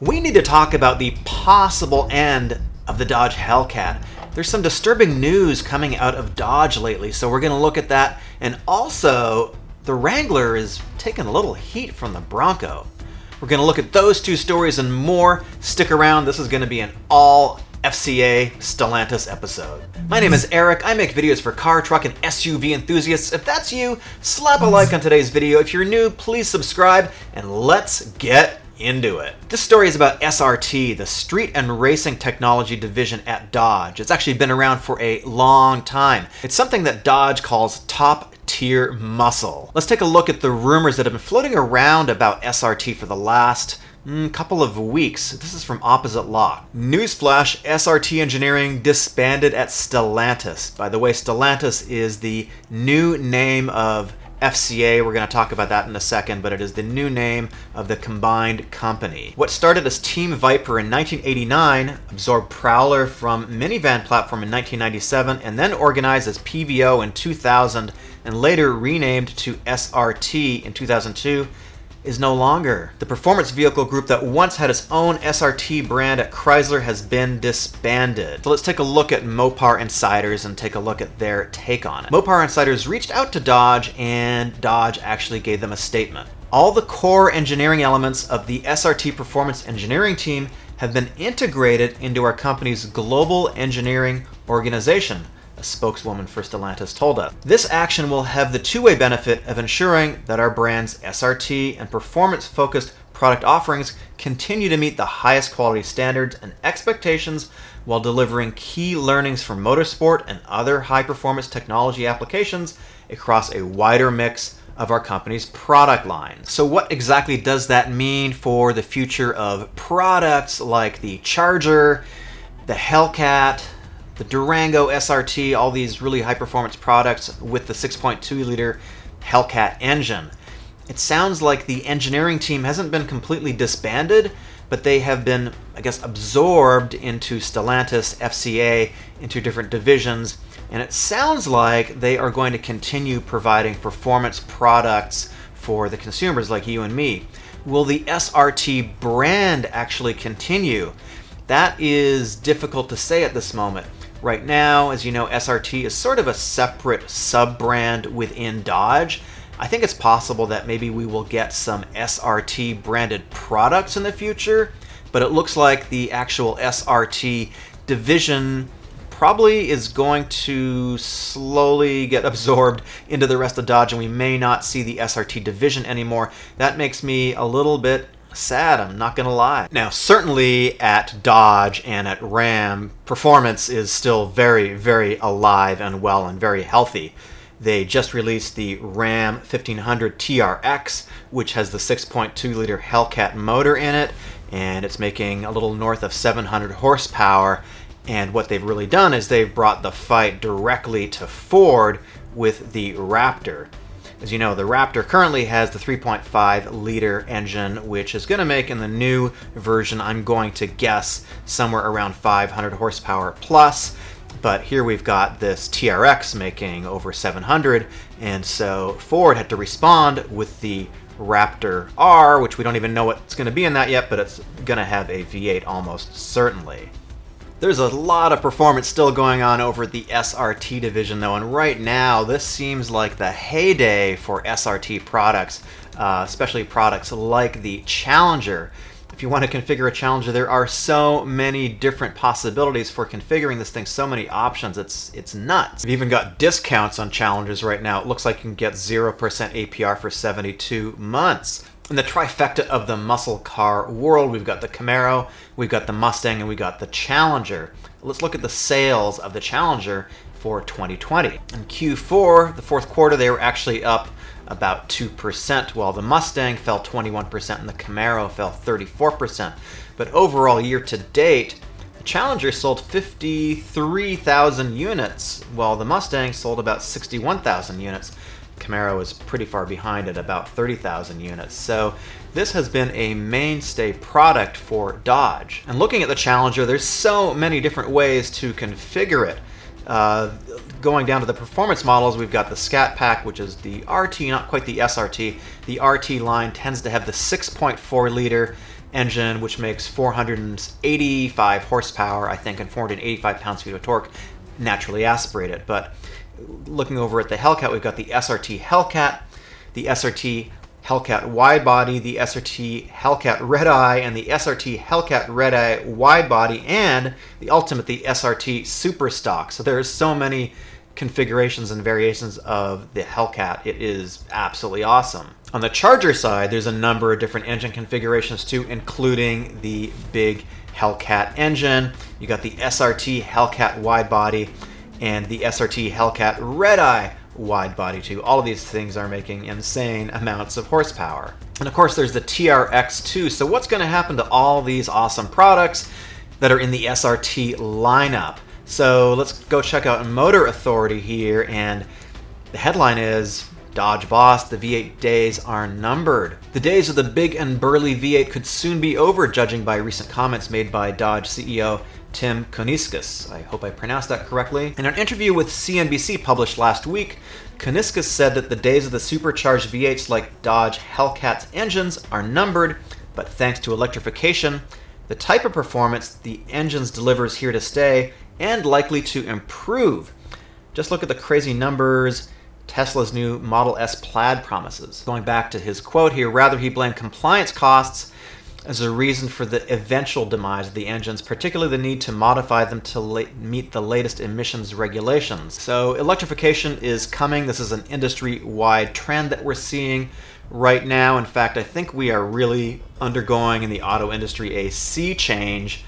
We need to talk about the possible end of the Dodge Hellcat. There's some disturbing news coming out of Dodge lately, so we're going to look at that. And also, the Wrangler is taking a little heat from the Bronco. We're going to look at those two stories and more. Stick around, this is going to be an all FCA Stellantis episode. My name is Eric. I make videos for car, truck, and SUV enthusiasts. If that's you, slap a like on today's video. If you're new, please subscribe, and let's get into it. This story is about SRT, the Street and Racing Technology Division at Dodge. It's actually been around for a long time. It's something that Dodge calls top-tier muscle. Let's take a look at the rumors that have been floating around about SRT for the last couple of weeks. This is from Opposite Lock. Newsflash, SRT Engineering disbanded at Stellantis. By the way, Stellantis is the new name of FCA. We're going to talk about that in a second, but it is the new name of the combined company. What started as Team Viper in 1989 absorbed Prowler from Minivan platform in 1997 and then organized as PVO in 2000 and later renamed to SRT in 2002 is no longer. The performance vehicle group that once had its own SRT brand at Chrysler has been disbanded. So let's take a look at Mopar insiders and take a look at their take on it. Mopar insiders reached out to Dodge and Dodge actually gave them a statement. All the core engineering elements of the SRT performance engineering team have been integrated into our company's global engineering organization, a spokeswoman for Stellantis told us. This action will have the two-way benefit of ensuring that our brand's SRT and performance-focused product offerings continue to meet the highest quality standards and expectations while delivering key learnings from motorsport and other high-performance technology applications across a wider mix of our company's product lines. So what exactly does that mean for the future of products like the Charger, the Hellcat, the Durango SRT, all these really high-performance products with the 6.2-liter Hellcat engine? It sounds like the engineering team hasn't been completely disbanded, but they have been, I guess, absorbed into Stellantis, FCA, into different divisions, and it sounds like they are going to continue providing performance products for the consumers like you and me. Will the SRT brand actually continue? That is difficult to say at this moment. Right now, as you know, SRT is sort of a separate sub-brand within Dodge. I think it's possible that maybe we will get some SRT branded products in the future, but it looks like the actual SRT division probably is going to slowly get absorbed into the rest of Dodge, and we may not see the SRT division anymore. That makes me a little bit sad, I'm not gonna lie. Now, certainly at Dodge and at Ram, performance is still very, very alive and well and very healthy. They just released the Ram 1500 TRX, which has the 6.2-liter Hellcat motor in it, and it's making a little north of 700 horsepower. And what they've really done is they've brought the fight directly to Ford with the Raptor. As you know, the Raptor currently has the 3.5-liter engine, which is going to make in the new version, I'm going to guess, somewhere around 500 horsepower plus. But here we've got this TRX making over 700, and so Ford had to respond with the Raptor R, which we don't even know what's going to be in that yet, but it's going to have a V8 almost certainly. There's a lot of performance still going on over at the SRT division though, and right now this seems like the heyday for SRT products, especially products like the Challenger. If you want to configure a Challenger, there are so many different possibilities for configuring this thing, so many options, it's nuts. We've even got discounts on Challengers right now. It looks like you can get 0% APR for 72 months. In the trifecta of the muscle car world, we've got the Camaro, we've got the Mustang, and we got the Challenger. Let's look at the sales of the Challenger for 2020. In Q4, the fourth quarter, they were actually up about 2%, while the Mustang fell 21% and the Camaro fell 34%. But overall, year to date, the Challenger sold 53,000 units, while the Mustang sold about 61,000 units. Camaro is pretty far behind at about 30,000 units. So this has been a mainstay product for Dodge. And looking at the Challenger, there's so many different ways to configure it. Going down to the performance models, we've got the Scat Pack, which is the RT, not quite the SRT. The RT line tends to have the 6.4 liter engine, which makes 485 horsepower, I think, and 485 pounds-feet of torque, naturally aspirated. But looking over at the Hellcat, we've got the SRT Hellcat, the SRT Hellcat wide body, the SRT Hellcat red eye, and the SRT Hellcat red eye wide body, and the ultimate, the SRT super stock. So there's so many configurations and variations of the Hellcat. It is absolutely awesome. On the Charger side, there's a number of different engine configurations too, including the big Hellcat engine. You got the SRT Hellcat wide body and the SRT Hellcat red eye wide body too. All of these things are making insane amounts of horsepower. And of course there's the TRX too. So what's going to happen to all these awesome products that are in the SRT lineup? So let's go check out Motor Authority here, and the headline is Dodge Boss, the V8 days are numbered. The days of the big and burly V8 could soon be over, judging by recent comments made by Dodge CEO Tim Kuniskis. I hope I pronounced that correctly. In an interview with CNBC published last week, Kuniskis said that the days of the supercharged V8s like Dodge Hellcat's engines are numbered, but thanks to electrification, the type of performance the engines delivers here to stay and likely to improve. Just look at the crazy numbers Tesla's new Model S Plaid promises. Going back to his quote here, rather he blamed compliance costs as a reason for the eventual demise of the engines, particularly the need to modify them to meet the latest emissions regulations. So electrification is coming. This is an industry-wide trend that we're seeing right now. In fact, I think we are really undergoing in the auto industry a sea change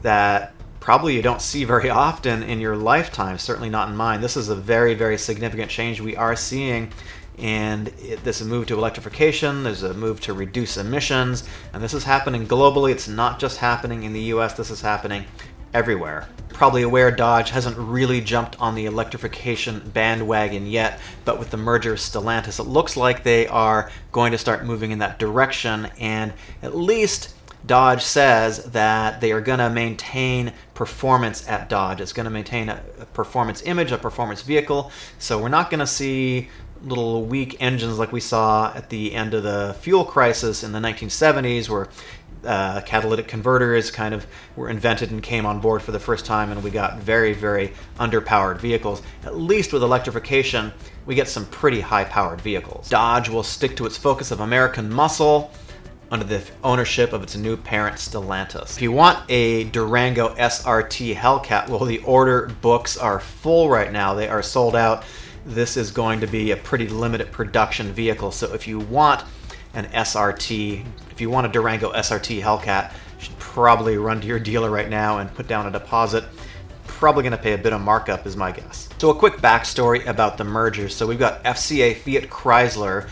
that probably you don't see very often in your lifetime, certainly not in mine. This is a very, very significant change we are seeing. And there's a move to electrification, there's a move to reduce emissions, and this is happening globally. It's not just happening in the US, this is happening everywhere. Probably aware Dodge hasn't really jumped on the electrification bandwagon yet, but with the merger of Stellantis, it looks like they are going to start moving in that direction, and at least Dodge says that they are going to maintain performance at Dodge. It's going to maintain a performance image, a performance vehicle, so we're not going to see little weak engines like we saw at the end of the fuel crisis in the 1970s, where catalytic converters kind of were invented and came on board for the first time, and we got very, very underpowered vehicles. At least with electrification, we get some pretty high-powered vehicles. Dodge will stick to its focus of American muscle under the ownership of its new parent, Stellantis. If you want a Durango SRT Hellcat, well, the order books are full right now. They are sold out. This is going to be a pretty limited production vehicle. So if you want an SRT, if you want a Durango SRT Hellcat, you should probably run to your dealer right now and put down a deposit. Probably going to pay a bit of markup is my guess. So a quick backstory about the merger. So we've got FCA Fiat Chrysler,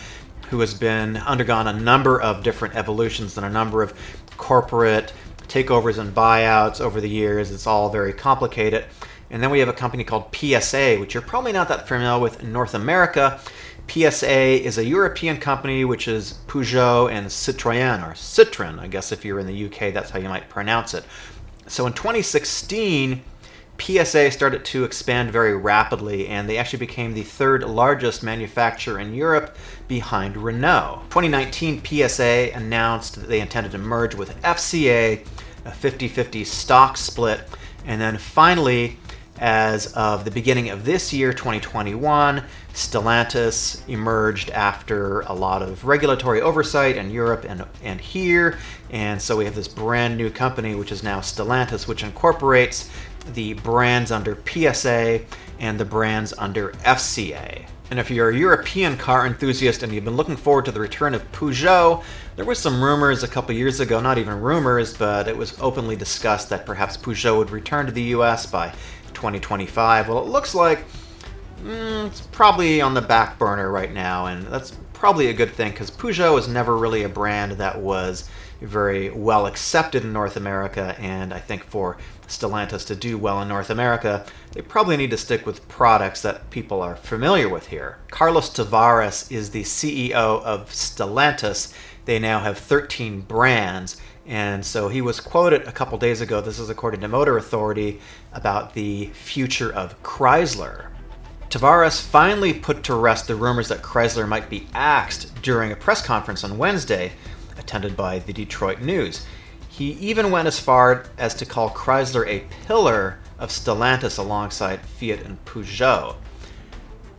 who has been undergone a number of different evolutions and a number of corporate takeovers and buyouts over the years. It's all very complicated. And then we have a company called PSA, which you're probably not that familiar with in North America. PSA is a European company, which is Peugeot and Citroën, or Citroën, I guess if you're in the UK, that's how you might pronounce it. So in 2016, PSA started to expand very rapidly, and they actually became the third largest manufacturer in Europe behind Renault. 2019, PSA announced that they intended to merge with FCA, a 50-50 stock split, and then finally, as of the beginning of this year, 2021, Stellantis emerged after a lot of regulatory oversight in Europe and here, and so we have this brand new company, which is now Stellantis, which incorporates the brands under PSA and the brands under FCA. And if you're a European car enthusiast and you've been looking forward to the return of Peugeot, there were some rumors a couple years ago, not even rumors, but it was openly discussed that perhaps Peugeot would return to the US by 2025. Well, it looks like it's probably on the back burner right now, and that's probably a good thing, because Peugeot was never really a brand that was very well accepted in North America, and I think for Stellantis to do well in North America, they probably need to stick with products that people are familiar with here. Carlos Tavares is the CEO of Stellantis. They now have 13 brands, and so he was quoted a couple days ago, this is according to Motor Authority, about the future of Chrysler. Tavares finally put to rest the rumors that Chrysler might be axed during a press conference on Wednesday, attended by the Detroit News. He even went as far as to call Chrysler a pillar of Stellantis alongside Fiat and Peugeot.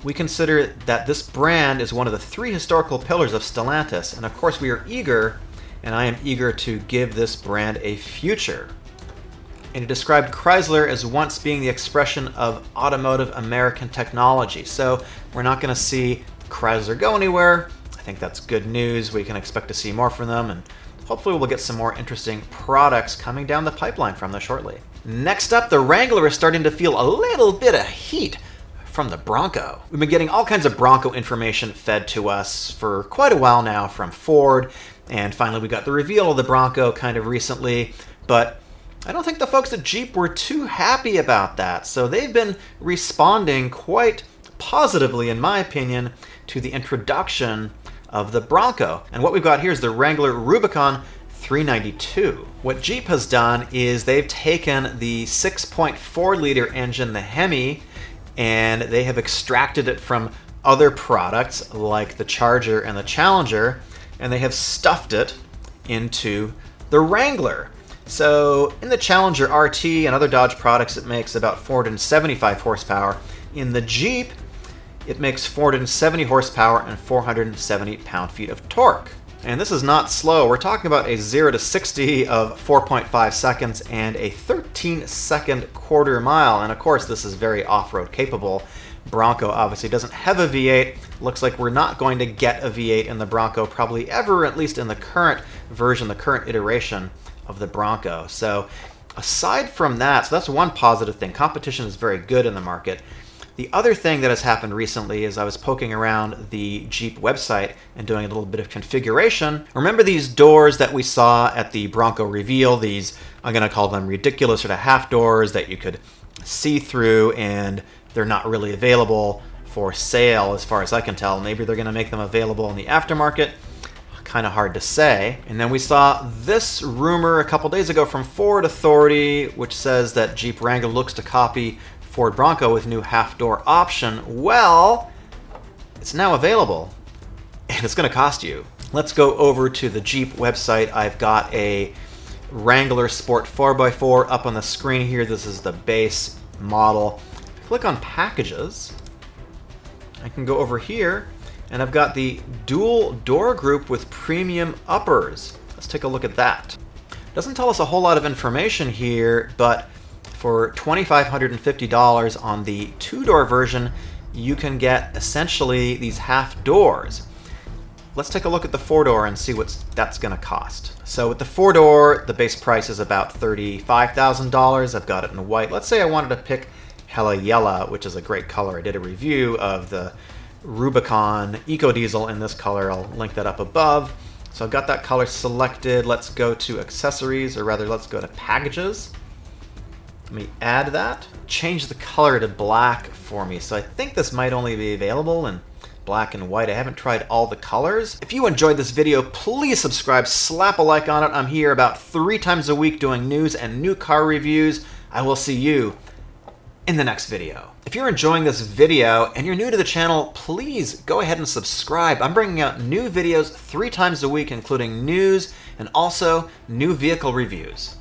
We consider that this brand is one of the 3 historical pillars of Stellantis, and of course we are eager, and I am eager to give this brand a future. And he described Chrysler as once being the expression of automotive American technology. So we're not going to see Chrysler go anywhere. I think that's good news. We can expect to see more from them, and hopefully we'll get some more interesting products coming down the pipeline from them shortly. Next up, the Wrangler is starting to feel a little bit of heat from the Bronco. We've been getting all kinds of Bronco information fed to us for quite a while now from Ford, and finally we got the reveal of the Bronco kind of recently, but I don't think the folks at Jeep were too happy about that, so they've been responding quite positively, in my opinion, to the introduction of the Bronco. And what we've got here is the Wrangler Rubicon 392. What Jeep has done is they've taken the 6.4-liter engine, the Hemi, and they have extracted it from other products like the Charger and the Challenger, and they have stuffed it into the Wrangler. So in the Challenger RT and other Dodge products, it makes about 475 horsepower. In the Jeep, it makes 470 horsepower and 470 pound-feet of torque. And this is not slow. We're talking about a 0 to 60 of 4.5 seconds and a 13-second quarter mile. And of course, this is very off-road capable. Bronco obviously doesn't have a V8. Looks like we're not going to get a V8 in the Bronco probably ever, at least in the current version, the current iteration of the Bronco. So aside from that, so that's one positive thing. Competition is very good in the market. The other thing that has happened recently is I was poking around the Jeep website and doing a little bit of configuration. Remember these doors that we saw at the Bronco reveal? These, I'm going to call them ridiculous sort of half doors that you could see through, and they're not really available for sale as far as I can tell. Maybe they're going to make them available in the aftermarket. Kind of hard to say. And then we saw this rumor a couple days ago from Ford Authority, which says that Jeep Wrangler looks to copy Ford Bronco with new half-door option. Well, it's now available, and it's going to cost you. Let's go over to the Jeep website. I've got a Wrangler Sport 4x4 up on the screen here. This is the base model. Click on Packages. I can go over here, and I've got the dual door group with premium uppers. Let's take a look at that. Doesn't tell us a whole lot of information here, but for $2,550 on the 2-door version, you can get essentially these half doors. Let's take a look at the 4-door and see what that's going to cost. So with the 4-door, the base price is about $35,000. I've got it in white. Let's say I wanted to pick Hella Yella, which is a great color. I did a review of the Rubicon Eco Diesel in this color. I'll link that up above. So I've got that color selected. Let's go to accessories, or rather let's go to packages. Let me add that. Change the color to black for me. So I think this might only be available in black and white. I haven't tried all the colors. If you enjoyed this video, please subscribe, slap a like on it. I'm here about 3 times a week doing news and new car reviews. I will see you in the next video. If you're enjoying this video and you're new to the channel, please go ahead and subscribe. I'm bringing out new videos 3 times a week, including news and also new vehicle reviews.